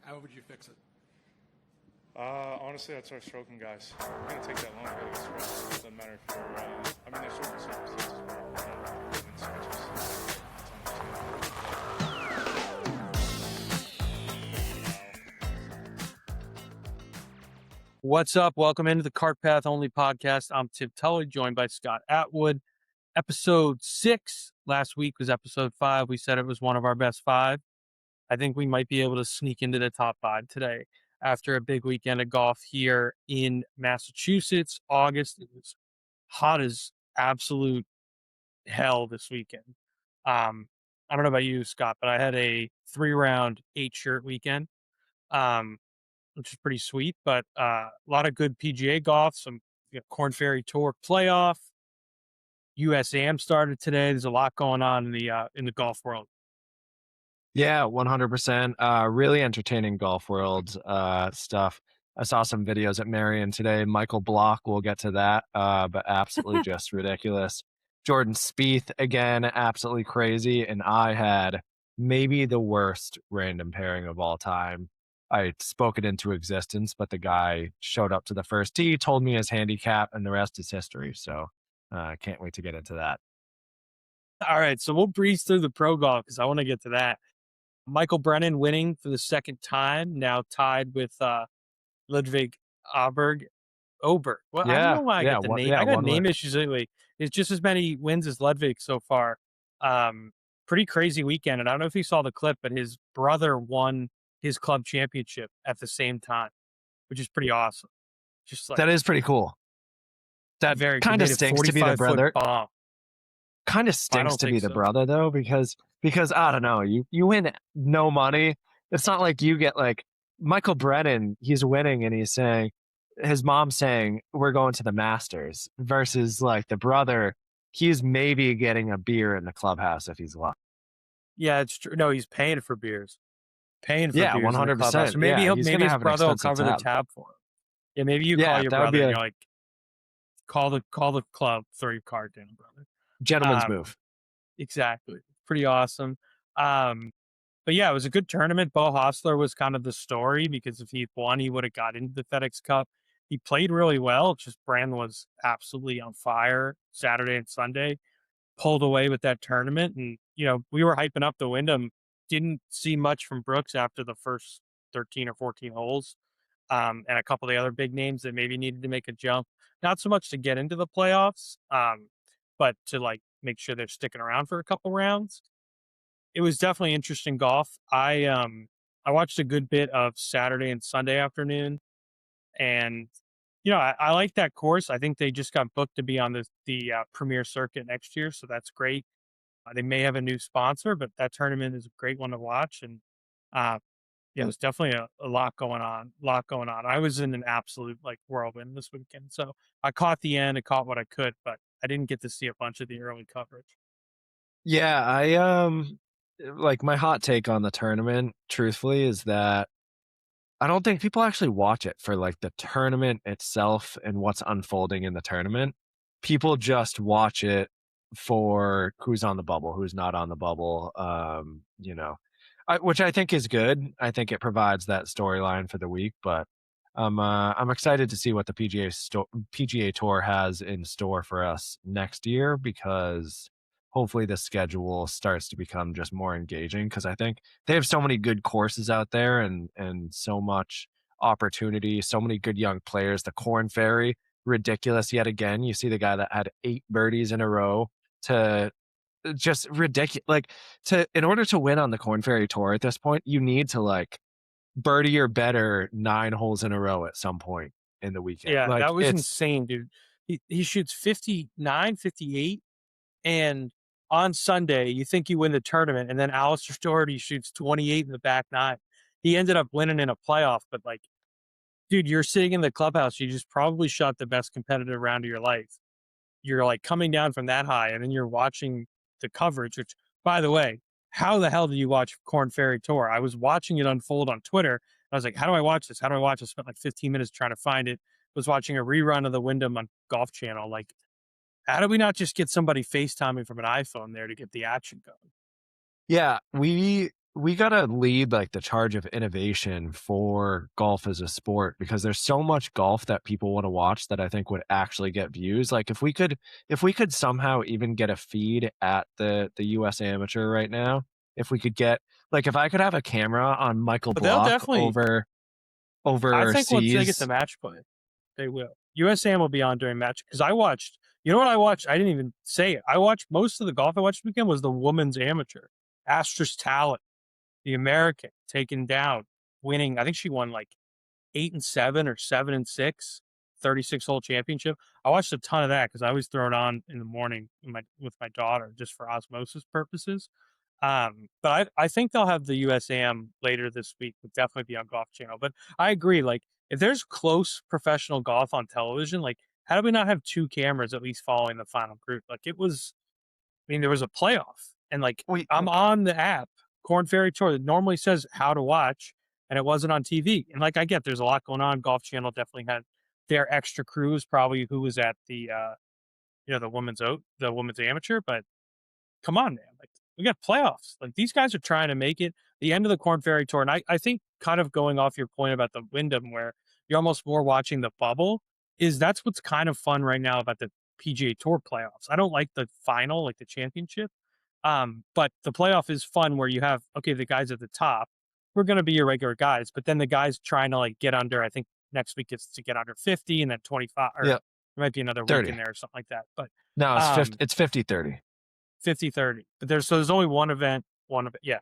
How would you fix it? Honestly, I'd start stroking guys. We're going to take that long. It doesn't matter if you're, there's certain circumstances where, in stretches, it's What's up? Welcome into the Cart Path Only podcast. I'm Tim Tully, joined by Scott Atwood. Episode 6. Last week was episode 5. We said it was one of our best 5. I think we might be able to sneak into the top 5 today after a big weekend of golf here in Massachusetts. August, it was hot as absolute hell this weekend. I don't know about you, Scott, but I had a 3-round 8-shirt weekend. Which is pretty sweet, but a lot of good PGA golf, some Korn Ferry Tour playoff. USAM started today. There's a lot going on in the golf world. Yeah, 100%. Really entertaining golf world stuff. I saw some videos at Marion today. Michael Block, we'll get to that, but absolutely just ridiculous. Jordan Spieth, again, absolutely crazy. And I had maybe the worst random pairing of all time. I spoke it into existence, but the guy showed up to the first tee, told me his handicap, and the rest is history. So can't wait to get into that. All right, so we'll breeze through the pro golf because I want to get to that. Michael Brennan winning for the second time, now tied with Ludwig Oberg. Well, I don't know why I get the name. I got name issues lately. It's just as many wins as Ludwig so far. Pretty crazy weekend. And I don't know if you saw the clip, but his brother won his club championship at the same time, which is pretty awesome. Just like that is pretty cool. That kind of stinks to be the brother. Kind of stinks to be the brother though, because I don't know, you win no money. It's not like you get like Michael Brennan, he's winning and he's saying, his mom's saying, we're going to the Masters, versus like the brother, he's maybe getting a beer in the clubhouse if he's lucky. Yeah, it's true. No, he's paying for beers. Beers 100%. So maybe maybe his brother will cover the tab for him. Yeah, maybe you call your brother and you're like, call the club, throw your card in, brother. Gentleman's move. Exactly. Pretty awesome. But yeah, it was a good tournament. Bo Hostler was kind of the story because if he won, he would have got into the FedEx Cup. He played really well. Just Brand was absolutely on fire Saturday and Sunday. Pulled away with that tournament. And, we were hyping up the Wyndham. Didn't see much from Brooks after the first 13 or 14 holes. And a couple of the other big names that maybe needed to make a jump. Not so much to get into the playoffs, but to make sure they're sticking around for a couple rounds. It was definitely interesting golf. I watched a good bit of Saturday and Sunday afternoon, and I like that course. I think they just got booked to be on the Premier Circuit next year, so that's great. They may have a new sponsor, but that tournament is a great one to watch. And it was definitely a lot going on. I was in an absolute whirlwind this weekend, so I caught the end. I caught what I could, but I didn't get to see a bunch of the early coverage. Yeah, I my hot take on the tournament, truthfully, is that I don't think people actually watch it for the tournament itself and what's unfolding in the tournament. People just watch it for who's on the bubble, who's not on the bubble, which I think is good. I think it provides that storyline for the week, but I'm excited to see what the PGA Tour has in store for us next year, because hopefully the schedule starts to become just more engaging, because I think they have so many good courses out there and so much opportunity, so many good young players. The Korn Ferry, ridiculous yet again. You see the guy that had 8 birdies in a row, to just ridiculous. In order to win on the Korn Ferry Tour at this point, you need to birdie or better 9 holes in a row at some point in the weekend. Yeah, that was insane, dude. He shoots 59, 58, and on Sunday, you think you win the tournament, and then Alistair Doherty shoots 28 in the back 9. He ended up winning in a playoff, but dude, you're sitting in the clubhouse. You just probably shot the best competitive round of your life. You're coming down from that high, and then you're watching the coverage, which, by the way, how the hell do you watch Korn Ferry Tour? I was watching it unfold on Twitter. I was like, how do I watch this? I spent 15 minutes trying to find it. Was watching a rerun of the Wyndham on Golf Channel. How do we not just get somebody FaceTiming from an iPhone there to get the action going? Yeah, we lead like the charge of innovation for golf as a sport, because there's so much golf that people want to watch that I think would actually get views. Like if we could somehow even get a feed at the US Amateur right now, if we could get, like, if I could have a camera on Michael But they'll Block definitely. I think once they get to overseas. match play, they will. USAM will be on during match because I watched. You know what I watched? I didn't even say it. I watched most of the golf I watched this weekend was the women's amateur. Astra's Talent, the American, taken down, winning. I think she won like 8-7 or 7-6, 36-hole championship. I watched a ton of that because I always throw it on in the morning with my daughter just for osmosis purposes. But I think they'll have the USAM later this week. Would definitely be on Golf Channel. But I agree. Like, if there's close professional golf on television, like, how do we not have 2 cameras at least following the final group? Like, it was. I mean, there was a playoff, and like, We I'm on the app, Corn Ferry Tour. It normally says how to watch, and it wasn't on TV. And like, I get there's a lot going on. Golf Channel definitely had their extra crews, probably who was at the the women's amateur, but come on, man. Like, we got playoffs. Like, these guys are trying to make it the end of the Corn Ferry Tour. And I think, kind of going off your point about the Wyndham, where you're almost more watching the bubble, is that's what's kind of fun right now about the PGA Tour playoffs. I don't like the final, like the championship. But the playoff is fun where you have, okay, the guys at the top, we're going to be your regular guys, but then the guys trying to like get under, I think next week it's to get under 50 and then 25, or Yeah, there might be another week 30. in there or something like that. But No, um, it's 50-30. 50-30. But there's only one event, yeah,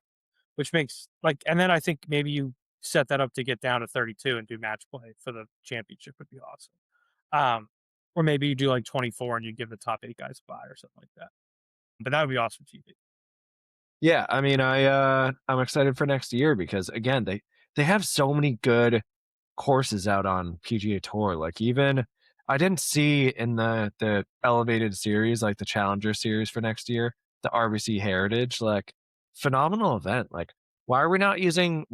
which makes like, and then I think maybe you set that up to get down to 32 and do match play for the championship would be awesome. Or maybe you do like 24 and you give the top 8 guys a bye or something like that. But that would be awesome TV. Yeah, I mean, I'm excited for next year because again, they have so many good courses out on PGA Tour. Like, even I didn't see in the elevated series, like the Challenger series for next year, the RBC Heritage, like, phenomenal event. Like, why are we not using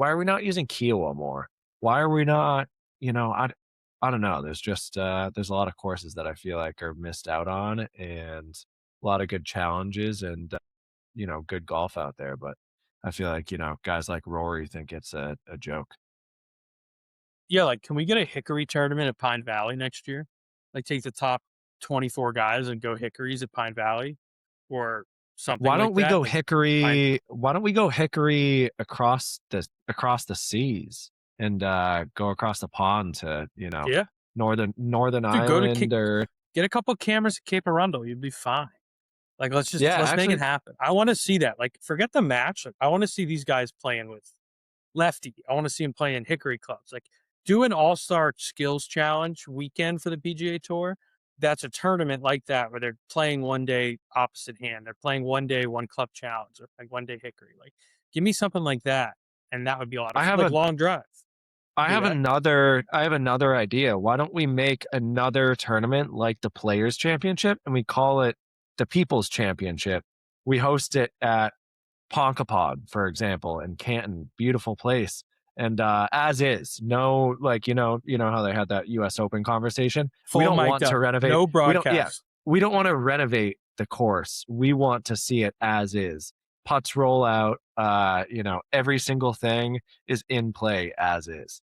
Kiowa more? Why are we not, I don't know. There's just there's a lot of courses that I feel like are missed out on, and a lot of good challenges, and good golf out there. But I feel like, guys like Rory think it's a joke. Yeah, like, can we get a Hickory tournament at Pine Valley next year? Like, take the top 24 guys and go Hickories at Pine Valley or something Why like don't we that. go Like, Pine, Hickory? Why don't we go Hickory across the seas, and go across the pond to yeah, Northern dude, Ireland, or get a couple cameras at Cape Arundel. You'd be fine. Like, yeah, let's make it actually, happen. I want to see that. Like, forget the match. Like, I want to see these guys playing with lefty. I want to see him playing Hickory clubs. Like, do an all-star skills challenge weekend for the PGA Tour. That's a tournament like that where they're playing one day opposite hand. They're playing one day one club challenge, or like one day Hickory. Like, give me something like that, and that would be a lot of I have like a long drive. I Do have that. another idea. Why don't we make another tournament like the Players Championship, and we call it the People's Championship? We host it at Ponkapog, for example, in Canton, beautiful place. And as is, no, like, how they had that US Open conversation. We Full don't mic'd want to up. renovate. No We don't, yeah, broadcast. we don't want to renovate the course. We want to see it as is. Putts roll out, every single thing is in play as is.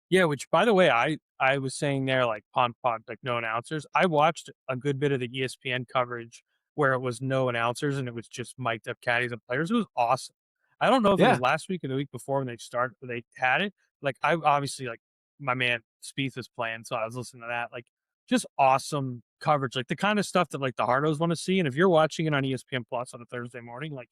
Yeah, which, by the way, I was saying there, like, Pond Pod, like, no announcers. I watched a good bit of the ESPN coverage where it was no announcers and it was just mic'd up caddies and players. It was awesome. I don't know if it Yeah. was last week or the week before when they had it. Like, I obviously, like, my man Spieth was playing, so I was listening to that. Like, just awesome coverage, like the kind of stuff that like the hardos want to see. And if you're watching it on ESPN Plus on a Thursday morning, like,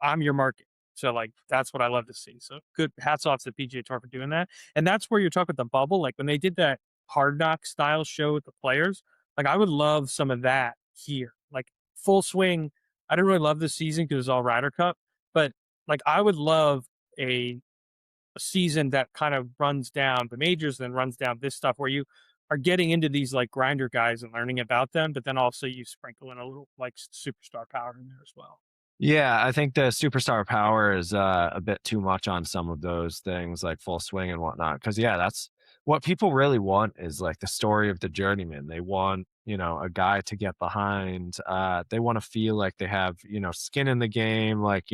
I'm your market. So like, that's what I love to see. So good, hats off to the PGA Tour for doing that. And that's where you're talking about the bubble. Like, when they did that Hard Knock style show with the players, like, I would love some of that here. Like, full swing. I didn't really love this season because it was all Ryder Cup, but like, I would love a season that kind of runs down the majors, then runs down this stuff where you are getting into these like grinder guys and learning about them, but then also you sprinkle in a little like superstar power in there as well. Yeah, I think the superstar power is a bit too much on some of those things, like full swing and whatnot. Because yeah, that's what people really want, is like the story of the journeyman. They want, a guy to get behind. They want to feel like they have, skin in the game. Like,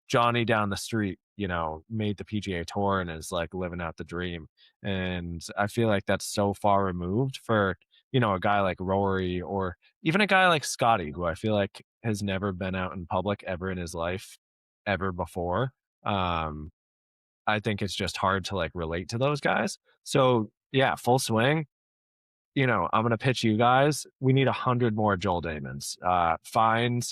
Johnny down the street, made the PGA Tour and is like living out the dream. And I feel like that's so far removed for, a guy like Rory or even a guy like Scotty, who I feel like has never been out in public ever in his life, ever before. I think it's just hard to like relate to those guys. So yeah, full swing. I'm going to pitch you guys. We need 100 more Joel Damons. Find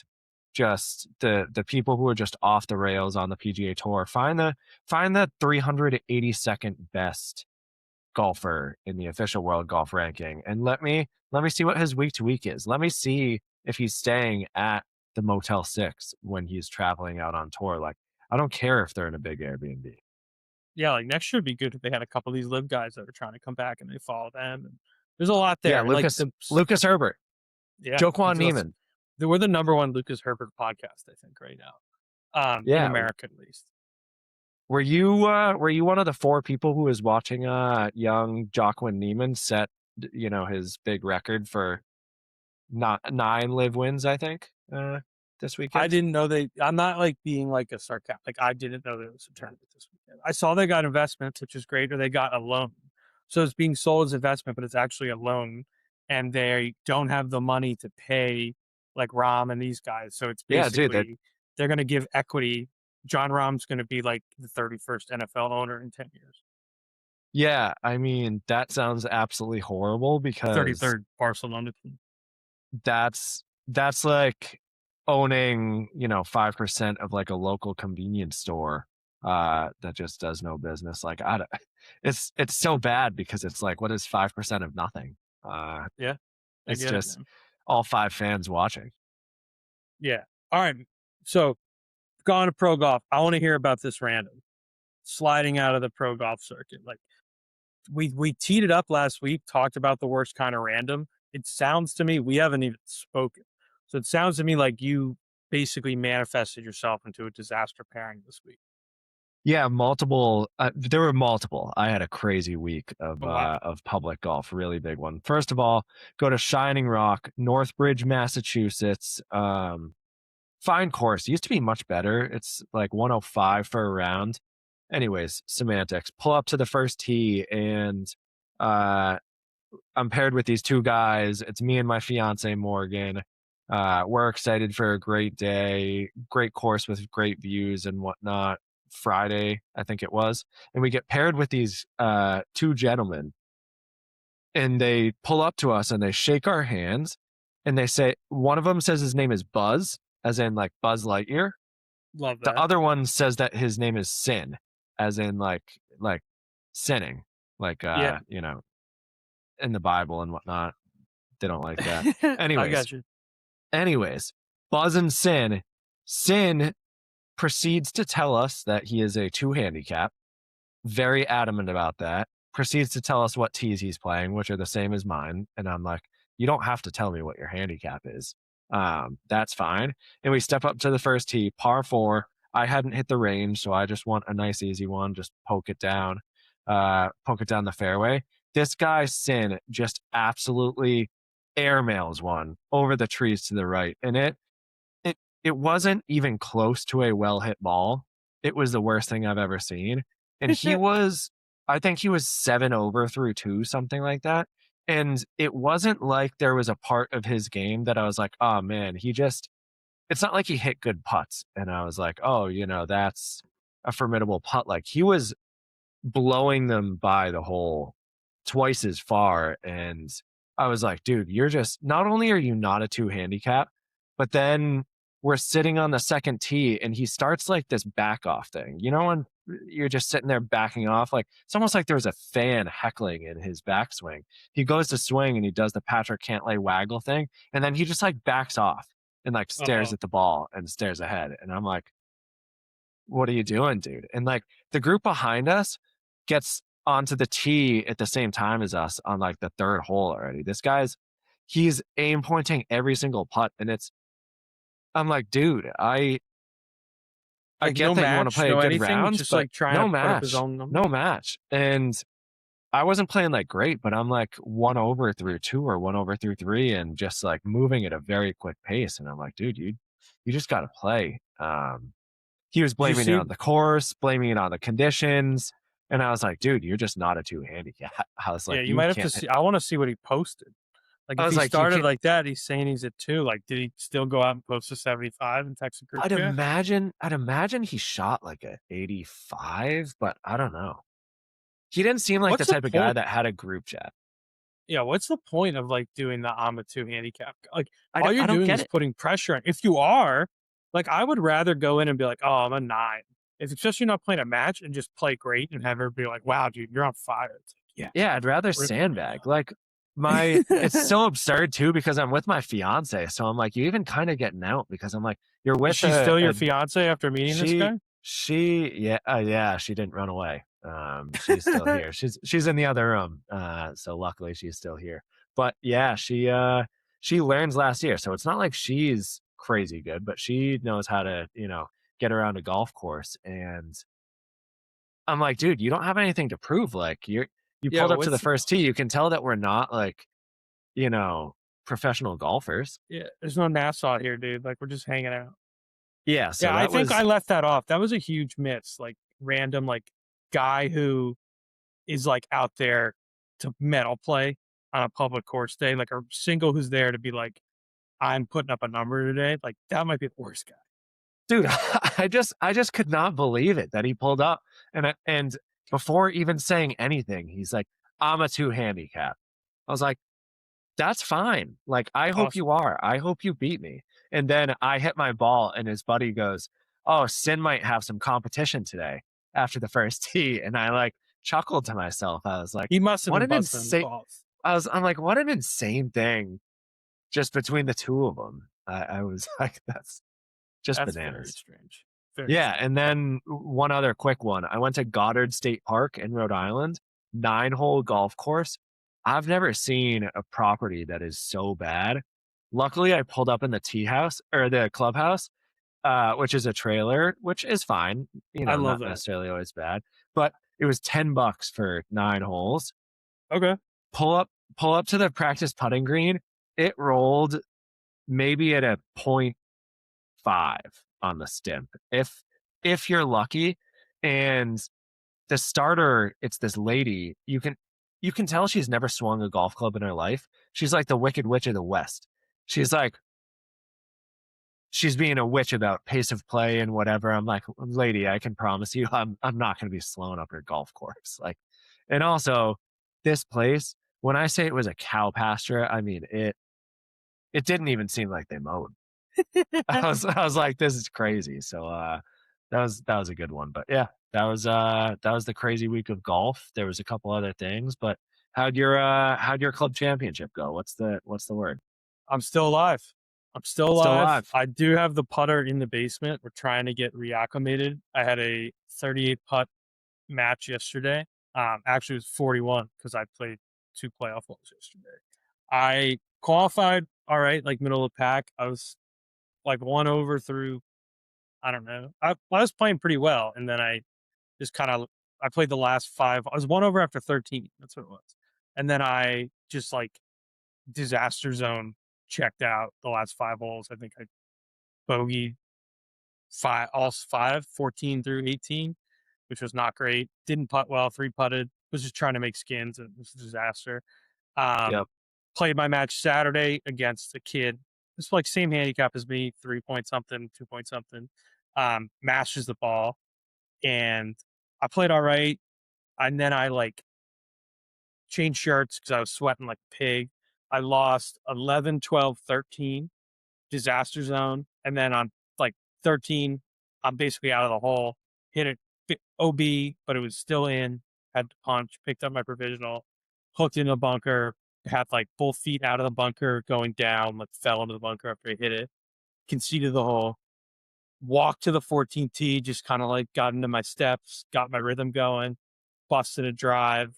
just the people who are just off the rails on the PGA Tour. Find the 382nd best golfer in the official world golf ranking, and let me see what his week to week is. Let me see if he's staying at the Motel 6 when he's traveling out on tour. Like, I don't care if they're in a big Airbnb. Yeah, like next year would be good if they had a couple of these live guys that are trying to come back and they follow them. And there's a lot there. Yeah, Lucas Herbert, yeah, Joaquin Neiman. We're the number one Lucas Herbert podcast, I think, right now. In America at least. Were you one of the 4 people who was watching young Joaquin Neiman set his big record for 9 live wins, I think, this weekend? I didn't know I'm not like being like a sarcastic. Like, I didn't know there was a tournament this weekend. I saw they got investments, which is great, or they got a loan. So it's being sold as investment, but it's actually a loan, and they don't have the money to pay like Rahm and these guys. So it's basically they're going to give equity. John Rahm's going to be like the 31st NFL owner in 10 years. Yeah, I mean, that sounds absolutely horrible because 33rd Barcelona team. That's like owning 5% of like a local convenience store that just does no business. Like, it's so bad because it's like, what is 5% of nothing? Yeah, it's just all 5 fans watching. Yeah. All right. So gone to pro golf. I want to hear about this random sliding out of the pro golf circuit. Like, we teed it up last week, talked about the worst kind of random. It sounds to me, we haven't even spoken. So it sounds to me like you basically manifested yourself into a disaster pairing this week. Yeah, multiple. There were multiple. I had a crazy week of public golf, really big one. First of all, go to Shining Rock, Northbridge, Massachusetts. Fine course. Used to be much better. It's like 105 for a round. Anyways, semantics. Pull up to the first tee, and I'm paired with these 2 guys. It's me and my fiance Morgan. We're excited for a great day, great course with great views and whatnot. Friday, I think it was, and we get paired with these 2 gentlemen, and they pull up to us and they shake our hands, and they say, one of them says his name is Buzz, as in like Buzz Lightyear. Love that. The other one says that his name is Sin, as in like sinning, like in the Bible and whatnot. They don't like that. Anyways, I got you. Anyways, Buzz and Sin proceeds to tell us that he is a 2 handicap, very adamant about that, proceeds to tell us what tees he's playing, which are the same as mine. And I'm like, you don't have to tell me what your handicap is. That's fine. And we step up to the first tee, par 4. I hadn't hit the range, so I just want a nice easy one, just poke it down the fairway. This guy, Sin, just absolutely airmails one over the trees to the right. And it wasn't even close to a well-hit ball. It was the worst thing I've ever seen. And I think he was 7 over through 2, something like that. And it wasn't like there was a part of his game that I was like, oh man, it's not like he hit good putts. And I was like, oh, that's a formidable putt. Like, he was blowing them by the hole twice as far. And I was like, dude, not only are you not a 2 handicap, but then we're sitting on the second tee and he starts like this back off thing. When you're just sitting there backing off, like it's almost like there was a fan heckling in his backswing. He goes to swing and he does the Patrick Cantlay waggle thing. And then he just like backs off and like stares at the ball and stares ahead. And I'm like, what are you doing, dude? And like the group behind us gets onto the tee at the same time as us on like the 3rd hole already. He's aim pointing every single putt. And I'm like, dude, I get that you want to play a good round, just but like trying to put up his own number. No match. And I wasn't playing like great, but I'm like 1 over through 2 or 1 over through 3 and just like moving at a very quick pace. And I'm like, dude, you just got to play. he was blaming see- it on the course, blaming it on the conditions. And I was like, dude, you're just not a 2 handicap. I was like, yeah, you might have to can't. see. I want to see what he posted. Like I if was he like, you started can't. like that, he's saying he's at 2. Like, did he still go out and post a 75 and text a group I'd chat? imagine he shot like a 85, but I don't know. He didn't seem like What's the the type of guy point? that had a group chat. Yeah, what's the point of like doing the I'm a 2 handicap? Like I all you're don't doing get is it. putting pressure on. If you are, like I would rather go in and be like, oh, I'm a 9. If especially you're not playing a match and just play great and have everybody be like, wow, dude, you're on fire. It's like, Yeah, I'd rather rip it right sandbag. Like it's so absurd too because I'm with my fiance, so I'm like, you even kind of getting out because I'm like, you're Is with she still your fiance after meeting this guy? yeah, she didn't run away. She's still here. She's in the other room. So luckily she's still here. But yeah, she learns last year, so it's not like she's crazy good, but she knows how to, get around a golf course. And I'm like, dude, you don't have anything to prove. Like you Yeah, pulled but up to the first tee. You can tell that we're not like, professional golfers. yeah, there's no Nassau here, dude. Like we're just hanging out. Yeah, so Yeah, I that think was I left that off. That was a huge miss. Like random like guy who is like out there to medal play on a public course day, like a single who's there to be like, I'm putting up a number today. Like that might be the worst guy. dude. I just could not believe it that he pulled up and before even saying anything, he's like, I'm a 2 handicap. I was like, that's fine. Like, I hope Awesome. you are. I hope you beat me. And then I hit my ball, and his buddy goes, oh, Sin might have some competition today after the first tee. And I like chuckled to myself. I was like, He must have what been an busting his insane balls. I'm like, what an insane thing just between the two of them. I was like, that's just That's very bananas. strange. Very Yeah, strange. and then one other quick one. I went to Goddard State Park in Rhode Island, 9-hole golf course. I've never seen a property that is so bad. Luckily, I pulled up in the tea house or the clubhouse, which is a trailer, which is fine. I love not that. necessarily always bad, but it was $10 for 9 holes. Okay. Pull up to the practice putting green. It rolled maybe at a 0.5 on the stimp if you're lucky. And the starter, it's this lady, you can tell she's never swung a golf club in her life. She's like the Wicked Witch of the West. She's being a witch about pace of play and whatever. I'm like, lady, I can promise you I'm not going to be slowing up your golf course. Like, and also this place, when I say it was a cow pasture, I mean it didn't even seem like they mowed. I was like, this is crazy. So that was a good one. But yeah, that was the crazy week of golf. There was a couple other things, but how'd your club championship go? What's the word? I'm still alive. I'm still Still alive. alive. I do have the putter in the basement. We're trying to get reacclimated. I had a 38 putt match yesterday. Actually, it was 41 because I played 2 playoff holes yesterday. I qualified all right, like middle of the pack. I was like 1 over through, I don't know. I was playing pretty well, and then I just kind of I played the last 5. I was 1 over after 13. That's what it was, and then I just like disaster zone checked out the last 5 holes. I think I bogeyed 5, all 5, 14 through 18, which was not great. Didn't putt well, 3 putted. Was just trying to make skins. And it was a disaster. Yep. Played my match Saturday against a kid. It's like same handicap as me, 3 point something, 2 point something. Masters the ball, and I played all right. And then I like changed shirts because I was sweating like a pig. I lost 11, 12, 13, disaster zone. And then on like 13, I'm basically out of the hole. Hit it OB, but it was still in. Had to punch, picked up my provisional, hooked in a bunker, had like both feet out of the bunker going down, like fell into the bunker after I hit it, conceded the hole, walked to the 14th tee, just kind of like got into my steps, got my rhythm going, busted a drive,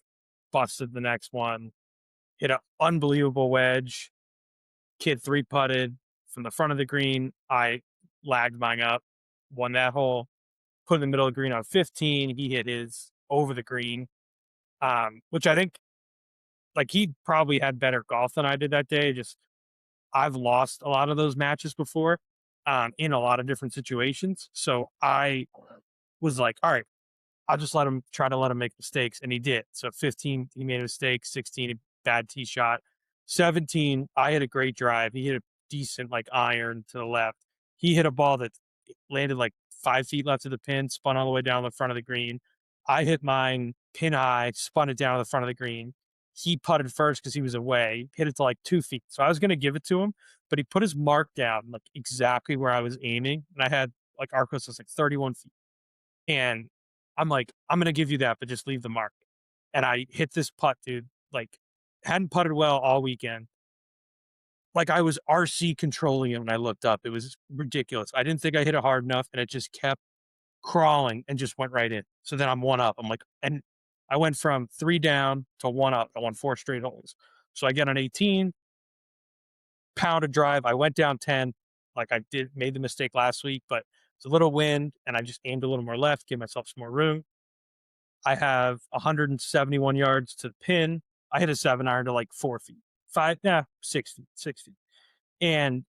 busted the next one, hit an unbelievable wedge. Kid 3-putted from the front of the green. I lagged mine up, won that hole, put in the middle of the green on 15. He hit his over the green, which I think like he probably had better golf than I did that day. Just I've lost a lot of those matches before. in a lot of different situations. So I was like, all right, I'll just try to let him make mistakes. And he did. So 15, he made a mistake. 16, a bad tee shot. 17, I hit a great drive. He hit a decent like iron to the left. He hit a ball that landed like 5 feet left of the pin, spun all the way down the front of the green. I hit mine pin high, spun it down to the front of the green. He putted first because he was away, hit it to like 2 feet. So I was going to give it to him, but he put his mark down like exactly where I was aiming. And I had like Arcos was like 31 feet. And I'm like, I'm going to give you that, but just leave the mark. And I hit this putt, dude. Like, hadn't putted well all weekend. Like, I was RC controlling it when I looked up. It was ridiculous. I didn't think I hit it hard enough, and it just kept crawling and just went right in. So then I'm 1 up. I'm like, and I went from 3 down to 1 up. I won 4 straight holes. So I get on 18, pound a drive. I went down 10, like I made the mistake last week, but it's a little wind, and I just aimed a little more left, give myself some more room. I have 171 yards to the pin. I hit a 7-iron to like 4 feet, 6 feet, 6 feet. And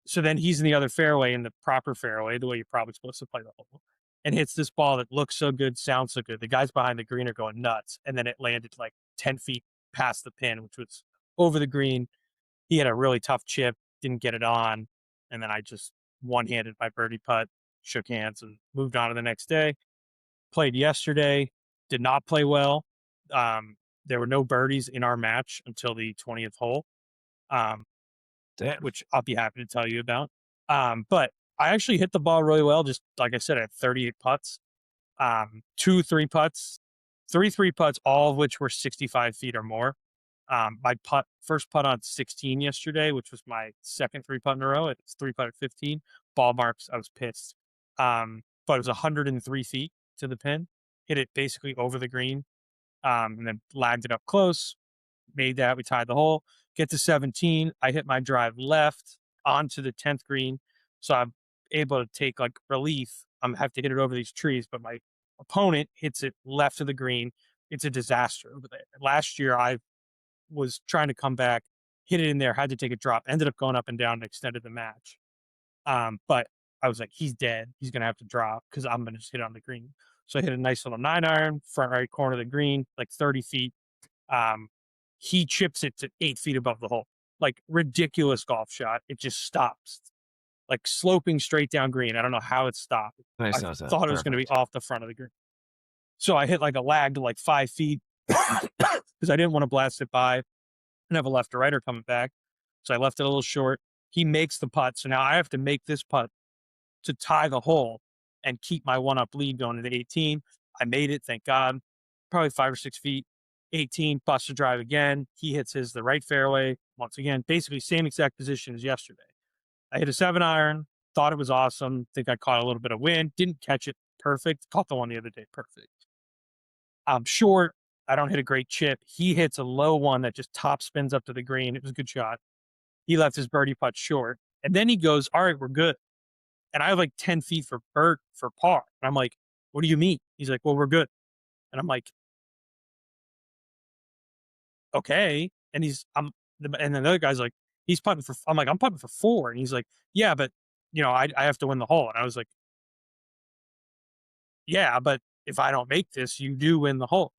so then he's in the other fairway, in the proper fairway, the way you're probably supposed to play the hole, and hits this ball that looks so good, sounds so good. The guys behind the green are going nuts. And then it landed like 10 feet past the pin, which was over the green. He had a really tough chip, didn't get it on. And then I just one-handed my birdie putt, shook hands, and moved on to the next day. Played yesterday, did not play well. There were no birdies in our match until the 20th hole, which I'll be happy to tell you about. But I actually hit the ball really well. Just like I said, I had 38 putts, 2 3 putts, 3 putts, all of which were 65 feet or more. My first putt on 16 yesterday, which was my second 3-putt in a row. It's 3-putt at 15. Ball marks, I was pissed. But it was 103 feet to the pin. Hit it basically over the green, and then lagged it up close. Made that. We tied the hole. Get to 17. I hit my drive left onto the 10th green. So I'm able to take like relief. I have to hit it over these trees, but my opponent hits it left of the green. It's a disaster over there. Last year, I was trying to come back, hit it in there, had to take a drop, ended up going up and down and extended the match. But I was like, he's dead. He's going to have to drop because I'm going to just hit it on the green. So I hit a nice little 9-iron, front right corner of the green, like 30 feet. He chips it to 8 feet above the hole. Like ridiculous golf shot. It just stops. Like sloping straight down green. I don't know how it stopped. Nice. I thought it was going to be off the front of the green. So I hit like a lag to like 5 feet because I didn't want to blast it by and have a left or righter coming back. So I left it a little short. He makes the putt. So now I have to make this putt to tie the hole and keep my 1-up lead going into 18. I made it, thank God. Probably 5 or 6 feet. 18, bust a drive again. He hits the right fairway once again. Basically, same exact position as yesterday. I hit a 7-iron. Thought it was awesome. Think I caught a little bit of wind. Didn't catch it perfect. Caught the one the other day perfect. I'm short. I don't hit a great chip. He hits a low one that just top spins up to the green. It was a good shot. He left his birdie putt short. And then he goes, all right, we're good. And I have like 10 feet for par. And I'm like, what do you mean? He's like, well, we're good. And I'm like, okay. And and then the other guy's like, he's putting for, I'm like, I'm putting for 4. And he's like, yeah, but I have to win the hole. And I was like, yeah, but if I don't make this, you do win the hole.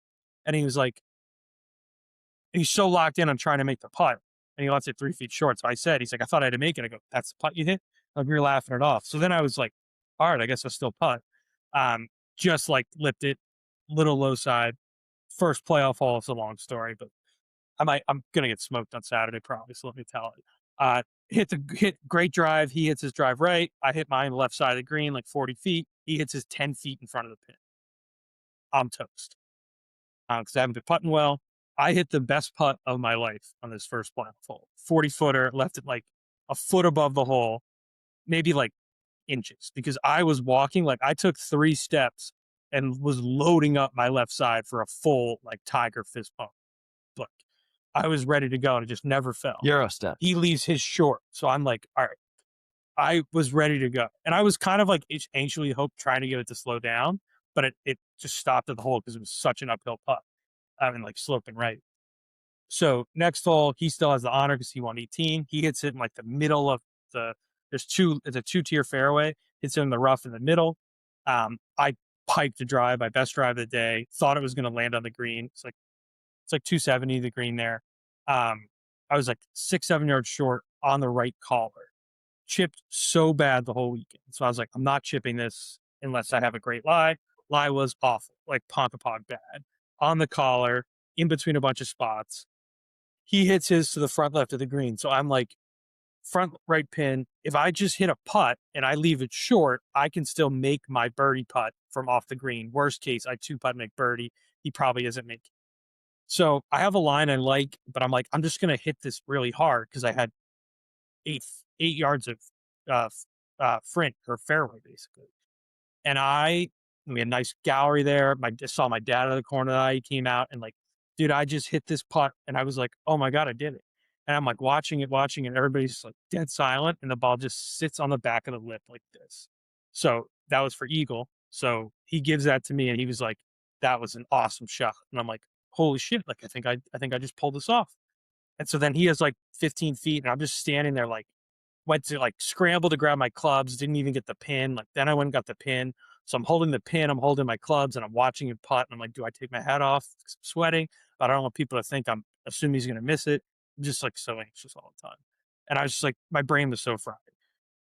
And he was like, he's so locked in on trying to make the putt. And he lets it 3 feet short. So I said, he's like, I thought I had to make it. I go, that's the putt you hit? Like, we were laughing it off. So then I was like, all right, I guess I'll still putt. Just like lipped it, little low side. First playoff hole. It's a long story, but I'm gonna get smoked on Saturday probably. So let me tell it. Hit great drive. He hits his drive right. I hit mine left side of the green, like 40 feet. He hits his 10 feet in front of the pin. I'm toast. Because I haven't been putting well. I hit the best putt of my life on this first playoff hole. 40-footer, left it like a foot above the hole, maybe like inches, because I was walking, like I took 3 steps and was loading up my left side for a full like Tiger fist pump. Like I was ready to go and it just never fell. Euro step. He leaves his short. So I'm like, all right. I was ready to go. And I was kind of like anxiously trying to get it to slow down, but it just stopped at the hole because it was such an uphill putt. I mean, like sloping right. So next hole, he still has the honor because he won 18. He hits it in like the middle of the It's a 2-tier fairway. It's in the rough in the middle. I piped a drive, my best drive of the day. Thought it was going to land on the green. It's like 270 the green there. I was like 6-7 yards short on the right collar. Chipped so bad the whole weekend. So I was like, I'm not chipping this unless I have a great lie. Lie was awful, like Ponkapog bad. On the collar, in between a bunch of spots. He hits his to the front left of the green. So I'm like, front right pin. If I just hit a putt and I leave it short, I can still make my birdie putt from off the green. Worst case, I 2-putt make birdie. He probably isn't making. So I have a line I like, but I'm like, I'm just going to hit this really hard because I had eight yards of front or fairway basically. And we had a nice gallery there. I saw my dad out of the corner of the eye. He came out and like, dude, I just hit this putt. And I was like, oh my God, I did it. And I'm like watching it. And everybody's like dead silent. And the ball just sits on the back of the lip like this. So that was for eagle. So he gives that to me and he was like, that was an awesome shot. And I'm like, holy shit. Like, I think I just pulled this off. And so then he has like 15 feet and I'm just standing there like, went to like scramble to grab my clubs, didn't even get the pin. Like then I went and got the pin. So I'm holding the pin, I'm holding my clubs and I'm watching it putt. And I'm like, do I take my hat off? I'm sweating, but I don't want people to think I'm assuming he's going to miss it. I'm just like so anxious all the time. And I was just like, my brain was so fried.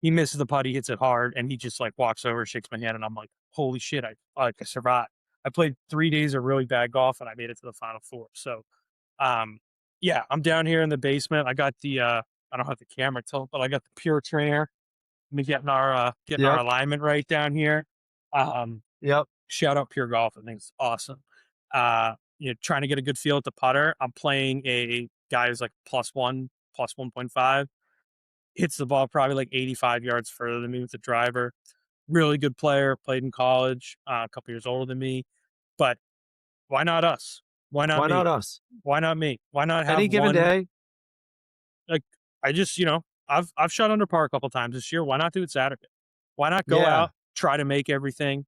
He misses the putt, he hits it hard and he just like walks over, shakes my hand. And I'm like, holy shit, I survived. I played 3 days of really bad golf and I made it to the final 4. So, yeah, I'm down here in the basement. I got the, I don't have the camera tilt, but I got the Pure Trainer. Me getting our alignment right down here. Shout out Pure Golf. I think it's awesome. Trying to get a good feel at the putter. I'm playing a guy who's like +1, +1.5. Hits the ball probably like 85 yards further than me with the driver. Really good player. Played in college. A couple years older than me. But why not us? Why not me? Why not us? Why not me? Why not have any given day? Like I just, I've shot under par a couple times this year. Why not do it Saturday? Why not go out, try to make everything,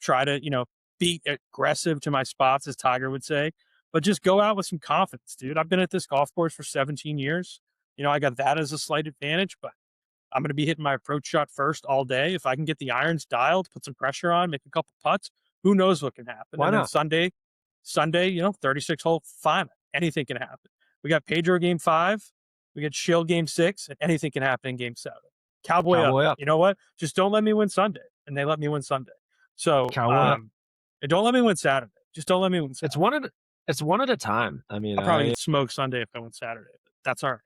try to, be aggressive to my spots, as Tiger would say, but just go out with some confidence, dude. I've been at this golf course for 17 years. I got that as a slight advantage, but I'm going to be hitting my approach shot first all day. If I can get the irons dialed, put some pressure on, make a couple putts, who knows what can happen. Why not? Sunday, 36 hole, fine. Anything can happen. We got Pedro game 5. We got Shill game 6, and anything can happen in game 7. Cowboy up. You know what? Just don't let me win Sunday. And they let me win Sunday. So, and don't let me win Saturday. Just don't let me win Saturday. It's one at a time. I mean, I'll probably get smoked Sunday if I win Saturday. But that's all right.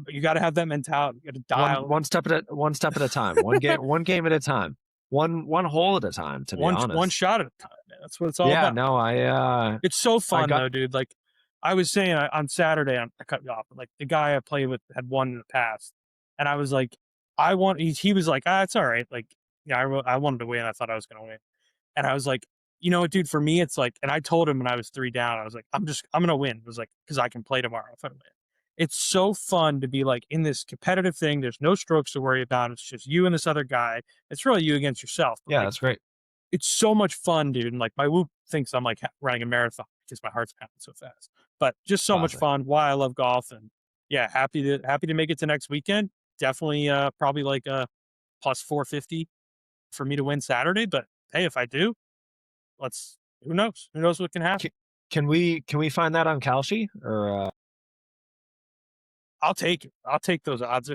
You got to have that mentality. You got to dial one step at a time. one game at a time. One hole at a time. To be honest, one shot at a time. Man. That's what it's all about. Yeah, no, it's so fun though, dude. Like I was saying on Saturday, I cut you off. Like the guy I played with had won in the past, and I was like, He was like, it's all right. Like, I wanted to win. I thought I was going to win, and I was like, dude, for me, it's like, and I told him when I was 3 down, I was like, I'm going to win. It was like, because I can play tomorrow if I win. It's so fun to be like in this competitive thing. There's no strokes to worry about. It's just you and this other guy. It's really you against yourself. But yeah, that's great. It's so much fun, dude. And like my Whoop thinks I'm like running a marathon because my heart's pounding so fast. But just so much fun. Why I love golf, and yeah, happy to make it to next weekend. Definitely, probably like a plus 450 for me to win Saturday. But hey, if I do, who knows? Who knows what can happen? Can we find that on Kalshi or? I'll take it. I'll take those odds.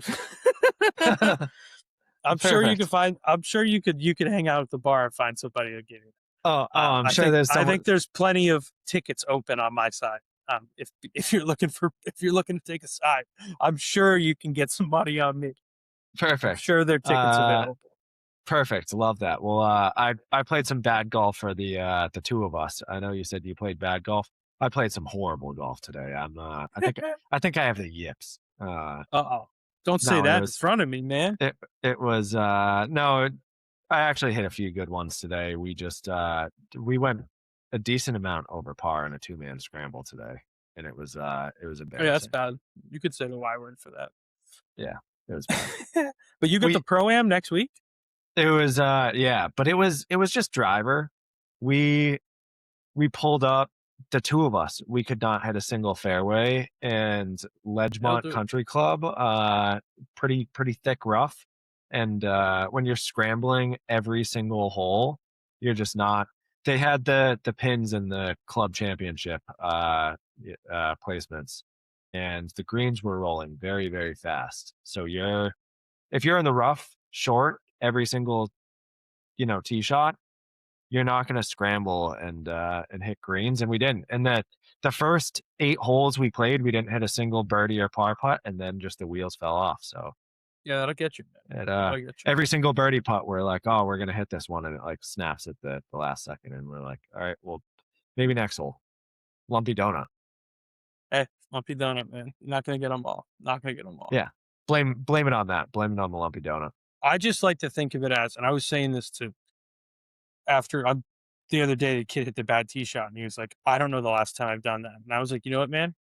I'm sure you can find. I'm sure you could hang out at the bar and find somebody to give you. I'm sure there's. I think there's plenty of tickets open on my side. If you're looking to take a side, I'm sure you can get some money on me. Perfect. I'm sure there are tickets available. Perfect. Love that. Well, I played some bad golf for the two of us. I know you said you played bad golf. I played some horrible golf today. I think I have the yips. Don't say that in front of me, man. It was no. I actually hit a few good ones today. We just we went a decent amount over par in a 2-man scramble today, and it was embarrassing. Yeah, that's bad. You could say the Y word for that. Yeah, it was bad. But you got the Pro-Am next week? It was but it was just driver. We pulled up, the two of us, we could not hit a single fairway, and Ledgemont Country Club, pretty thick rough. And when you're scrambling every single hole, you're just not. They had the pins in the club championship placements, and the greens were rolling very, very fast. So if you're in the rough short every single tee shot, you're not going to scramble and hit greens, and we didn't. And the first 8 holes we played, we didn't hit a single birdie or par putt, and then just the wheels fell off. So Yeah, that'll get you, man. That'll get you. every single birdie putt, we're like, oh, we're going to hit this one, and it like snaps at the last second, and we're like, all right, well, maybe next hole. Lumpy donut. Hey, lumpy donut, man. You're not gonna get them all. Not gonna get them all. Yeah, blame it on that. Blame it on the lumpy donut. I just like to think of it as, and I was saying this to the other day, the kid hit the bad tee shot, and he was like, I don't know the last time I've done that. And I was like, you know what, man?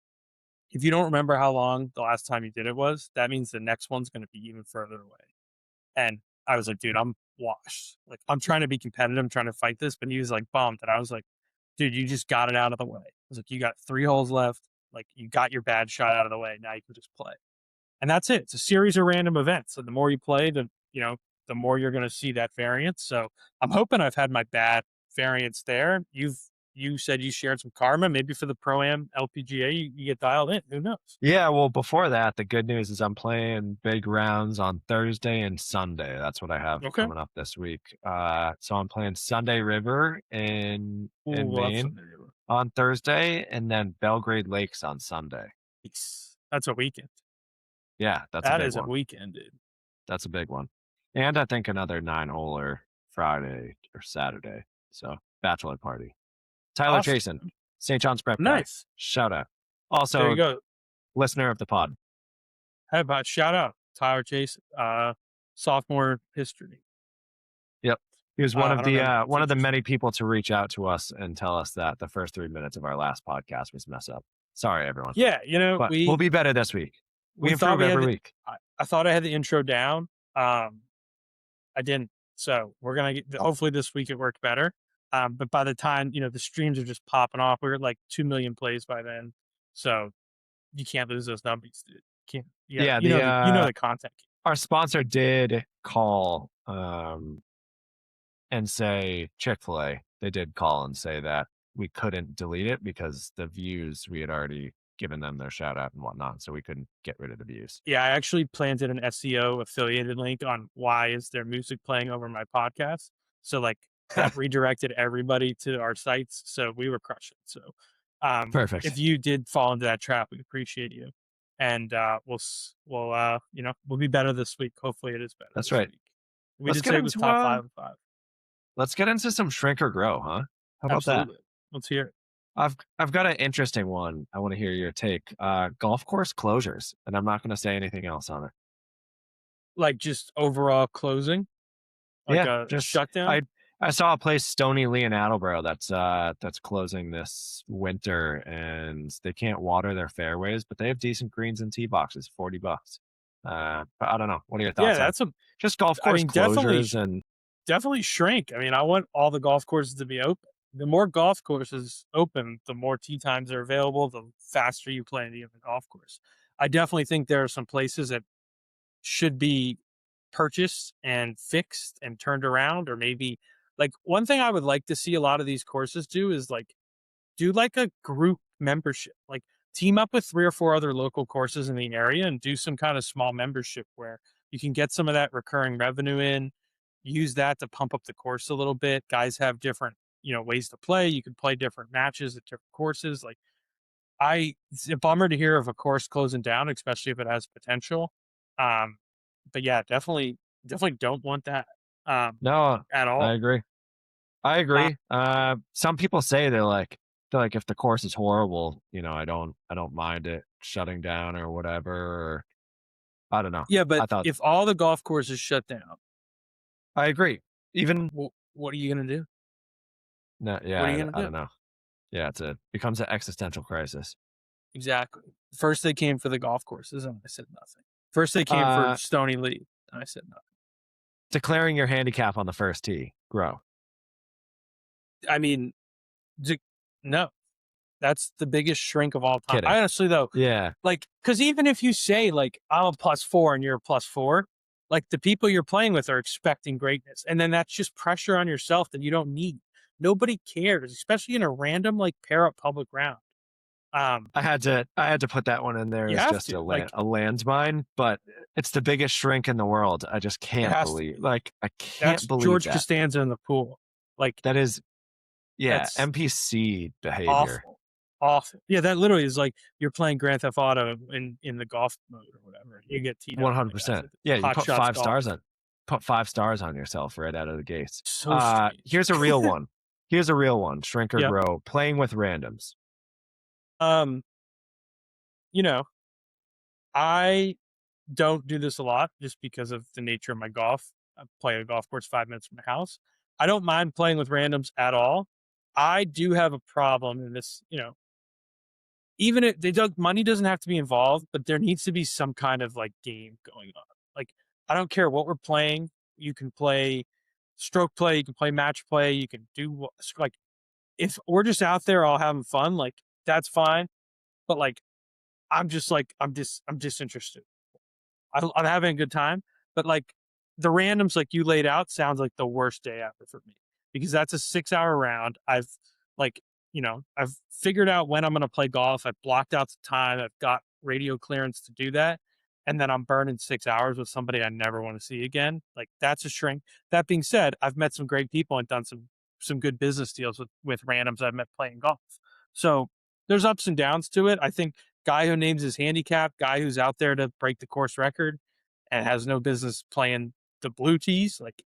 If you don't remember how long the last time you did it was, that means the next one's going to be even further away. And I was like, dude, I'm washed. Like, I'm trying to be competitive. I'm trying to fight this. But he was like bummed. And I was like, dude, you just got it out of the way. I was like, you got 3 holes left. Like, you got your bad shot out of the way. Now you can just play. And that's it. It's a series of random events. So the more you play, the more you're going to see that variance. So I'm hoping I've had my bad variance there. You said you shared some karma. Maybe for the Pro-Am LPGA, you get dialed in. Who knows? Yeah, well, before that, the good news is I'm playing big rounds on Thursday and Sunday. That's what I have coming up this week. So I'm playing Sunday River in Maine on Thursday, and then Belgrade Lakes on Sunday. That's a weekend. Yeah, that is a weekend, dude. That's a big one. And I think another 9-holer Friday or Saturday. So bachelor party. Tyler Awesome. Jason, St. John's Prep. Nice. Shout out. Also, there you go. Listener of the pod. How about shout out Tyler Jason, sophomore history. Yep. He was one of the many people to reach out to us and tell us that the first 3 minutes of our last podcast was mess up. Sorry, everyone. Yeah, but we'll be better this week. We improve every week. I thought I had the intro down. I didn't. So we're going to hopefully this week it worked better. But by the time, the streams are just popping off. We were at like 2 million plays by then. So you can't lose those numbers, dude. Can't. Yeah. You know the content. Our sponsor did call and say Chick-fil-A. They did call and say that we couldn't delete it because the views, we had already given them their shout out and whatnot. So we couldn't get rid of the views. Yeah, I actually planted an SEO affiliated link on why is there music playing over my podcast. So like that redirected everybody to our sites. So we were crushing. So perfect. If you did fall into that trap, we appreciate you. And we'll be better this week. Hopefully it is better. That's right. Week. We did say it was top 5 of 5. Let's get into some shrink or grow, huh? How about that? Let's hear it. I've got an interesting one. I want to hear your take. Golf course closures, and I'm not going to say anything else on it. Like just overall closing? Like just shutdown? I saw a place, Stone-E-Lea in Attleboro, that's closing this winter, and they can't water their fairways, but they have decent greens and tee boxes, $40. But I don't know. What are your thoughts? Yeah, that's just golf course closures definitely shrink. I mean, I want all the golf courses to be open. The more golf courses open, the more tee times are available, the faster you play in the golf course. I definitely think there are some places that should be purchased and fixed and turned around, or maybe like one thing I would like to see a lot of these courses do is do a group membership, like team up with 3 or 4 other local courses in the area and do some kind of small membership where you can get some of that recurring revenue in, use that to pump up the course a little bit. Guys have different, ways to play. You can play different matches at different courses. Like it's a bummer to hear of a course closing down, especially if it has potential. But yeah, definitely don't want that. No, at all. I agree. Some people say they're like if the course is horrible, I don't mind it shutting down or whatever. Or I don't know. Yeah, but if all the golf courses shut down, I agree. Even what are you gonna do? No, yeah, I don't know. Yeah, it becomes an existential crisis. Exactly. First they came for the golf courses, and I said nothing. First they came for Stone-E-Lea, and I said nothing. Declaring your handicap on the first tee, grow. I mean, no. That's the biggest shrink of all time. Kidding. Honestly, though, yeah, because even if you say I'm a +4 and you're a +4, like the people you're playing with are expecting greatness. And then that's just pressure on yourself that you don't need. Nobody cares, especially in a random like pair up public round. I had to put that one in there You as have just to, a like, landmine, but it's the biggest shrink in the world. I just it can't has to believe, be. like, I That's can't believe George that. Costanza in the pool. Like, That is, yeah, that's NPC behavior. awful. Awful. Yeah, that literally is like you're playing Grand Theft Auto in the golf mode or whatever. You get teed up. Like, 100%. Yeah, you Hot put Shots 5 stars golf. on, put 5 stars on yourself right out of the gates. So strange. Here's a real one. Here's a real one. Shrink or Yep. grow. Playing with randoms. You know, I don't do this a lot just because of the nature of my golf. I play a golf course 5 minutes from my house. I don't mind playing with randoms at all. I do have a problem in this, even if money doesn't have to be involved, but there needs to be some kind of like game going on. Like, I don't care what we're playing. You can play stroke play, you can play match play, you can do like, if we're just out there all having fun, like that's fine. But like, I'm disinterested. I'm having a good time, but like the randoms like you laid out sounds like the worst day ever for me, because that's a 6-hour round. Like, I've figured out when I'm going to play golf. I've blocked out the time. I've got radio clearance to do that. And then I'm burning 6 hours with somebody I never want to see again. Like, that's a shrink. That being said, I've met some great people and done some good business deals with randoms I've met playing golf. So there's ups and downs to it. I think guy who names his handicap, guy who's out there to break the course record and has no business playing the blue tees, like,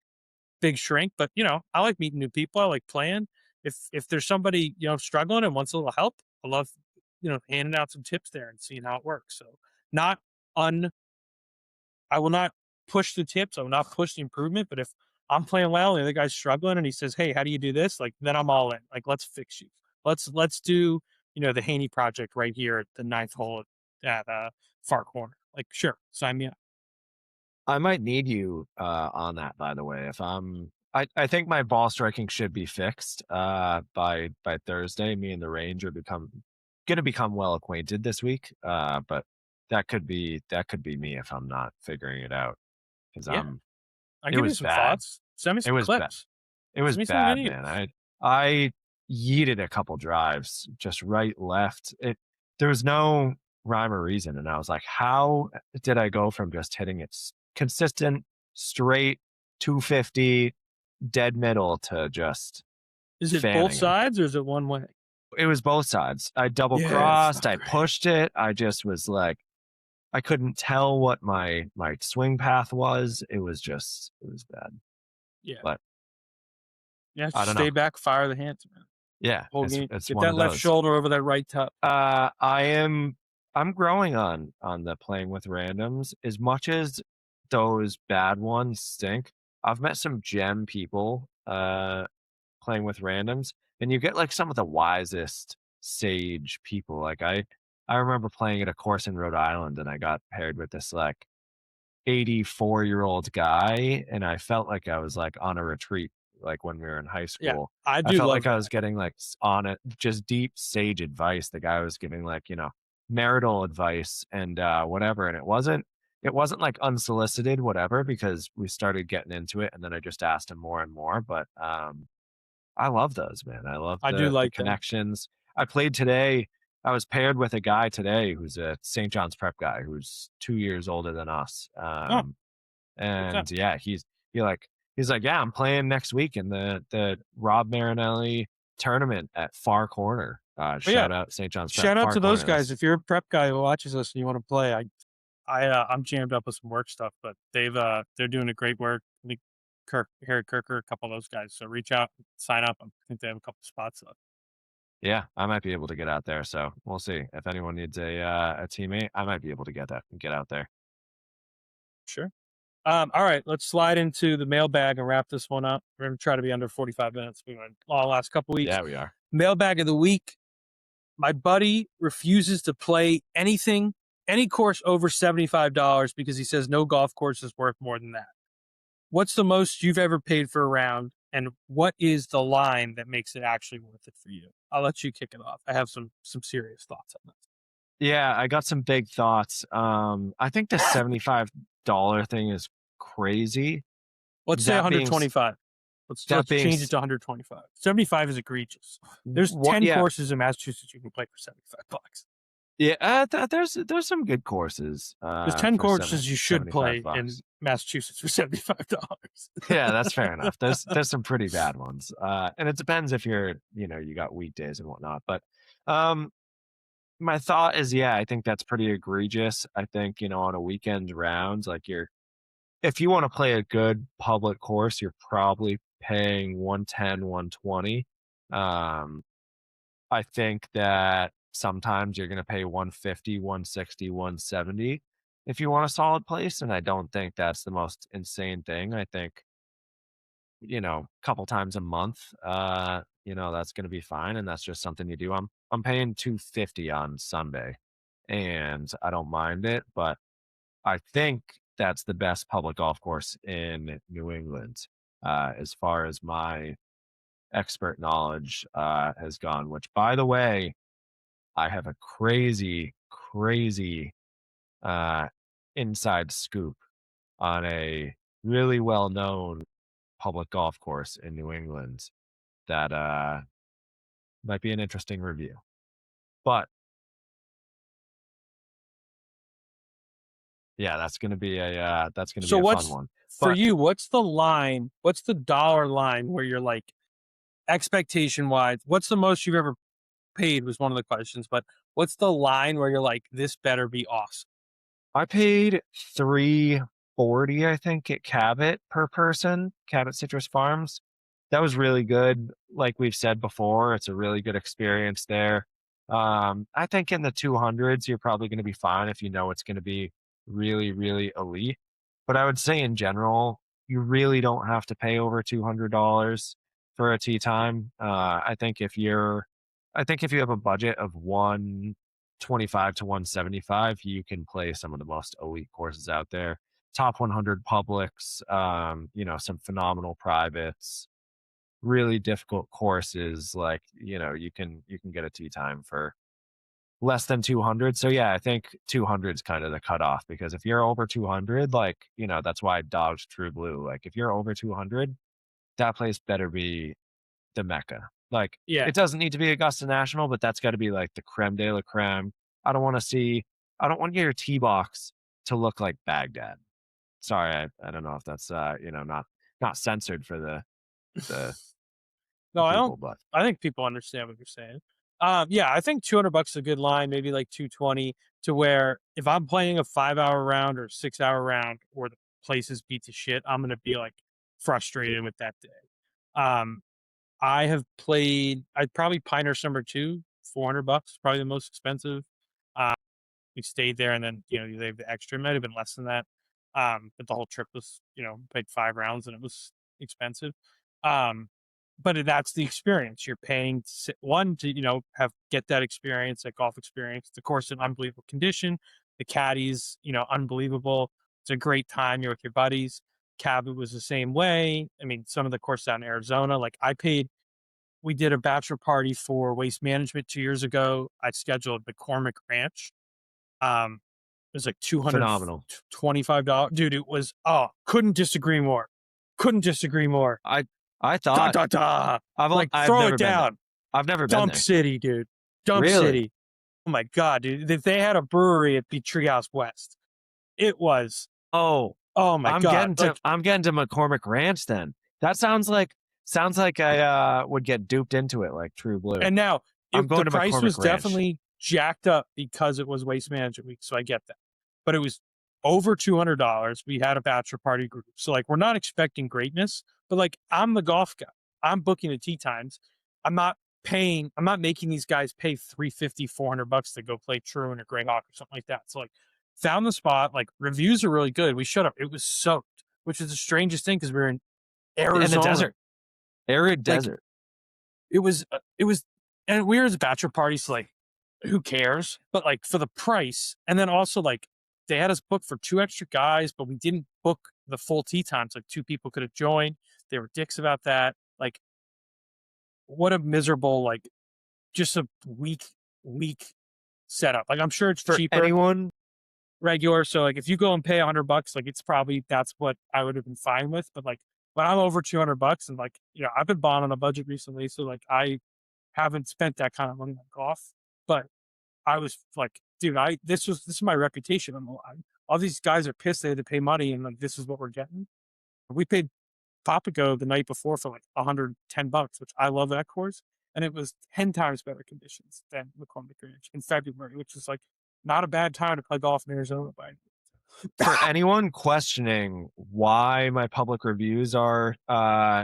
big shrink. But I like meeting new people. I like playing. If there's somebody struggling and wants a little help, I love handing out some tips there and seeing how it works. So not I will not push the tips. I will not push the improvement. But if I'm playing well and the other guy's struggling and he says, "Hey, how do you do this?" Like, then I'm all in. Like, let's fix you. Let's do the Haney project right here at the 9th hole at far corner. Like, sure, sign me up. I might need you on that, by the way. If I think my ball striking should be fixed by Thursday. Me and the range are gonna become well acquainted this week. But that could be me if I'm not figuring it out. Because Yeah. I'll it give you was some bad. thoughts. Send me It some was bad. clips. It was Send me some bad, videos. man. I yeeted a couple drives just right, left. There was no rhyme or reason, and I was like, how did I go from just hitting it consistent, straight 250, dead middle to just Is it fanning both 'em? sides or is it one way? It was both sides. I double Yeah, it's crossed. not I great. pushed it. I just was like, I couldn't tell what my swing path was. It was bad. Yeah. But Yeah, I don't stay know. back, fire the hands, man. Yeah, Whole it's game. it's Get one that of left those. shoulder over that right toe. I'm growing on the playing with randoms. As much as those bad ones stink, I've met some gem people playing with randoms, and you get like some of the wisest sage people. Like I remember playing at a course in Rhode Island, and I got paired with this like 84-year-old guy, and I felt like I was like on a retreat, like when we were in high Yeah, school. I I do felt love like I that. was getting like on it, just deep sage advice. The guy was giving like marital advice and whatever, and it wasn't like unsolicited whatever, because we started getting into it, and then I just asked him more and more. But I love those, man. I love I do the like that. connections. I played today. I was paired with a guy today who's a St. John's prep guy who's 2 years older than us. And yeah, he's like, yeah, I'm playing next week in the Rob Marinelli tournament at Far Corner. Shout out St. John's Prep. Shout out Far to those Corner. guys. If you're a prep guy who watches us and you want to play, I'm jammed up with some work stuff, but they're doing a great work. I think Harry Kirker, a couple of those guys. So reach out, sign up. I think they have a couple spots left. Yeah, I might be able to get out there. So we'll see. If anyone needs a teammate, I might be able to get out there. Sure. All right, let's slide into the mailbag and wrap this one up. We're gonna try to be under 45 minutes. We went all last couple weeks. Yeah, we are. Mailbag of the week. My buddy refuses to play any course over $75 because he says no golf course is worth more than that. What's the most you've ever paid for a round, and what is the line that makes it actually worth it for you? I'll let you kick it off. I have some serious thoughts on this. Yeah, I got some big thoughts. I think the $75 thing is crazy. Let's say That being 125. Let's change it to 125. 75 is egregious. There's 10 courses in Massachusetts you can play for $75. Yeah, there's some good courses. There's 10 courses you should play $75. in Massachusetts for $75. Yeah, that's fair enough. There's some pretty bad ones. And it depends if you're, you got weekdays and whatnot. But my thought is, yeah, I think that's pretty egregious. I think, on a weekend rounds, like if you want to play a good public course, you're probably paying 110, 120. I think that sometimes you're going to pay 150, 160, 170 if you want a solid place. And I don't think that's the most insane thing. I think, a couple times a month, that's going to be fine. And that's just something you do. I'm paying 250 on Sunday and I don't mind it, but I think that's the best public golf course in New England, as far as my expert knowledge has gone, which, by the way, I have a crazy, crazy inside scoop on a really well-known public golf course in New England that might be an interesting review. But yeah, that's going to be a fun one. For you, what's the line? What's the dollar line where you're like, expectation wise, what's the most you've ever paid was one of the questions, but what's the line where you're like, this better be awesome? I paid $340, I think, at Cabot per person, Cabot Citrus Farms. That was really good. Like we've said before, it's a really good experience there. I think in the 200s, you're probably going to be fine if you know it's going to be really, really elite. But I would say in general, you really don't have to pay over $200 for a tee time. I think if you have a budget of 125 to 175, you can play some of the most elite courses out there. Top 100 publics, some phenomenal privates, really difficult courses. Like, you can get a tee time for less than 200. So yeah, I think 200 is kind of the cutoff, because if you're over 200, like, that's why I dodged True Blue. Like, if you're over 200, that place better be the Mecca. Like, yeah, it doesn't need to be Augusta National, but that's got to be like the creme de la creme. I don't want your tee box to look like Baghdad. Sorry, I don't know if that's not censored for the no, I people, don't. but I think people understand what you're saying. Yeah, I think $200 is a good line, maybe like 220, to where if I'm playing a 5-hour round or 6-hour round or the place is beat to shit, I'm gonna be like frustrated with that day. I'd probably Pinehurst number 2, $400, probably the most expensive. We stayed there and then, they have the extra. It might have been less than that. But the whole trip was, played 5 rounds and it was expensive. But that's the experience. You're paying to get that experience, that golf experience. The course in unbelievable condition. The caddies, unbelievable. It's a great time. You're with your buddies. Cabot was the same way. I mean, some of the courses out in Arizona, like we did a bachelor party for Waste Management 2 years ago. I scheduled McCormick Ranch. It was like phenomenal. $225. Dude, it was, couldn't disagree more. I thought I've throw it down. I've never been Dump there. City, dude. Dump City. Oh my God, dude. If they had a brewery, it'd be Treehouse West. It was. Oh my God. I'm getting to McCormick Ranch then. That sounds like I would get duped into it like True Blue. And now I'm going the to price McCormick was Ranch. definitely jacked up because it was Waste Management Week, so I get that. But it was over $200. We had a bachelor party group, so like we're not expecting greatness, but like I'm the golf guy. I'm booking the tee times. I'm not making these guys pay $350, $400 to go play Truant or Greyhawk or something like that. So like found the spot. Like reviews are really good. We showed up. It was soaked, which is the strangest thing because we were in Arizona. In the desert. Arid desert. It was, and we were at a bachelor party, so like, who cares? But like for the price, and then also like they had us booked for 2 extra guys, but we didn't book the full tee times. Like 2 people could have joined. They were dicks about that. Like, what a miserable, like, just a weak setup. Like, I'm sure it's for cheaper. anyone regular. So like if you go and pay $100, like that's what I would have been fine with. But like when I'm over $200 and like, I've been buying on a budget recently. So like I haven't spent that kind of money on golf, but I was like, dude, this is my reputation on the line. All these guys are pissed they had to pay money and like, this is what we're getting. We paid Papago the night before for like $110, which I love that course. And it was 10 times better conditions than McCormick Ranch in February, which is like not a bad time to play golf in Arizona by any means. For anyone questioning why my public reviews are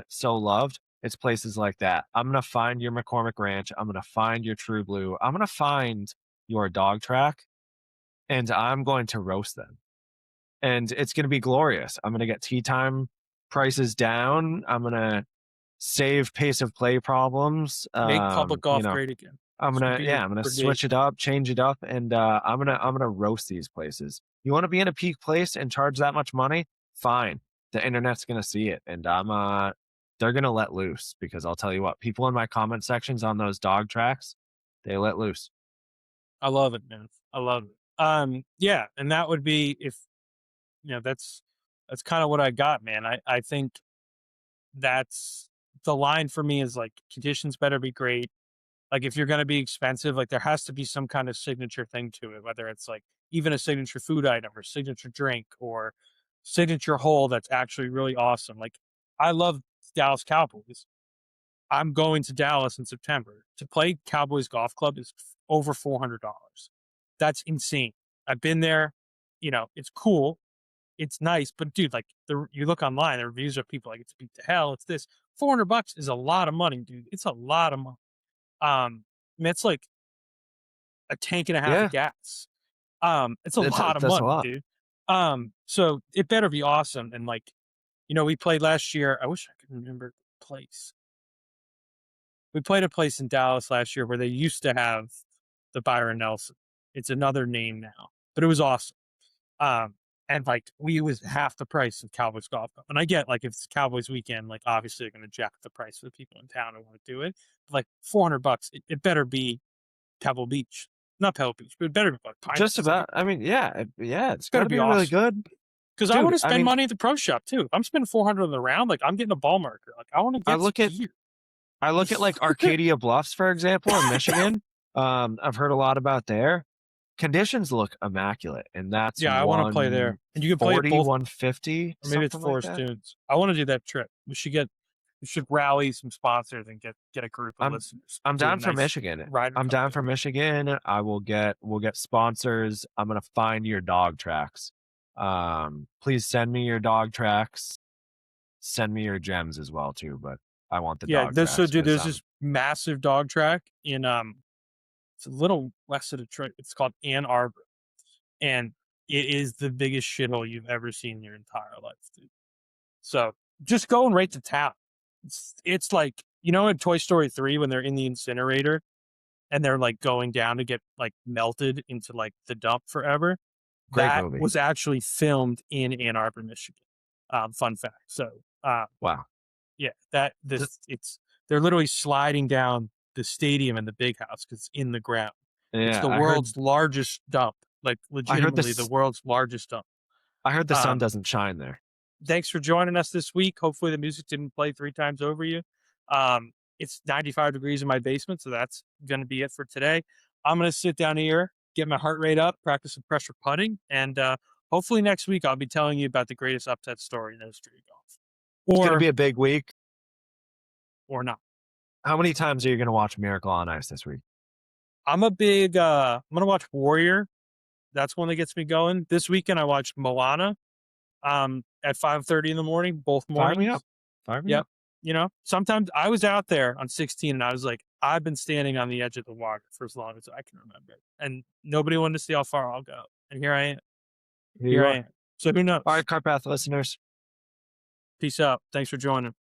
so loved, it's places like that. I'm going to find your McCormick Ranch. I'm going to find your True Blue. I'm going to find your dog track, and I'm going to roast them. And it's going to be glorious. I'm going to get tee time prices down. I'm going to save pace of play problems. Make public golf great again. I'm gonna switch it up, change it up, and I'm gonna roast these places. You want to be in a peak place and charge that much money? Fine. The internet's gonna see it, and they're gonna let loose, because I'll tell you what, people in my comment sections on those dog tracks, they let loose. I love it, man. I love it. Yeah, and that would be if that's kind of what I got, man. I think that's the line for me is like conditions better be great. Like if you're going to be expensive, like there has to be some kind of signature thing to it, whether it's like even a signature food item or signature drink or signature hole that's actually really awesome. Like I love Dallas Cowboys. I'm going to Dallas in September to play Cowboys Golf Club is over $400. That's insane. I've been there, it's cool. It's nice, but dude, like you look online, the reviews of people like it's beat to hell. It's this $400 is a lot of money, dude. It's a lot of money. I mean, it's like a tank and a half of gas. It's a lot of money, dude. So it better be awesome. And like, we played last year. I wish I could remember the place. We played a place in Dallas last year where they used to have the Byron Nelson. It's another name now, but it was awesome. And like we was half the price of Cowboys Golf Club. And I get like if it's Cowboys weekend, like obviously they're going to jack the price for the people in town who want to do it. But like $400, it better be Pebble Beach, not Pebble Beach, but it better be like Pine just Beach. about. I mean, it's got to be awesome. Really good. Because I want to spend money at the pro shop too. If I'm spending $400 on the round, like I'm getting a ball marker. Like I want to get. I look at like Arcadia Bluffs, for example, in Michigan. I've heard a lot about there. Conditions look immaculate, and that's I want to play there, and you can play 150, or maybe it's Forest Dunes. I want to do that trip. We should rally some sponsors and get a group of listeners. I'm down for Michigan. I'm down for Michigan. We'll get sponsors. I'm gonna find your dog tracks. Please send me your dog tracks. Send me your gems as well too, but I want the dog tracks. So dude, there's this massive dog track in it's a little west of Detroit. It's called Ann Arbor. And it is the biggest shithole you've ever seen in your entire life, dude. So just go and rate the town. It's like, in Toy Story 3 when they're in the incinerator and they're like going down to get like melted into like the dump forever. That was actually filmed in Ann Arbor, Michigan. Fun fact. So wow. Yeah, they're literally sliding down the stadium and the big house because it's in the ground. Yeah, it's the world's largest dump, like legitimately the world's largest dump. I heard the sun doesn't shine there. Thanks for joining us this week. Hopefully the music didn't play 3 times over you. It's 95 degrees in my basement, so that's going to be it for today. I'm going to sit down here, get my heart rate up, practice some pressure putting, and hopefully next week I'll be telling you about the greatest upset story in the history of golf. It's going to be a big week. Or not. How many times are you going to watch Miracle on Ice this week? I'm a big, I'm going to watch Warrior. That's one that gets me going. This weekend I watched Moana at 5:30 in the morning, both mornings. Fire me up. Sometimes I was out there on 16 and I was like, I've been standing on the edge of the water for as long as I can remember. And nobody wanted to see how far I'll go. And here I am. Here I am. So who knows? All right, Carpath listeners. Peace out. Thanks for joining.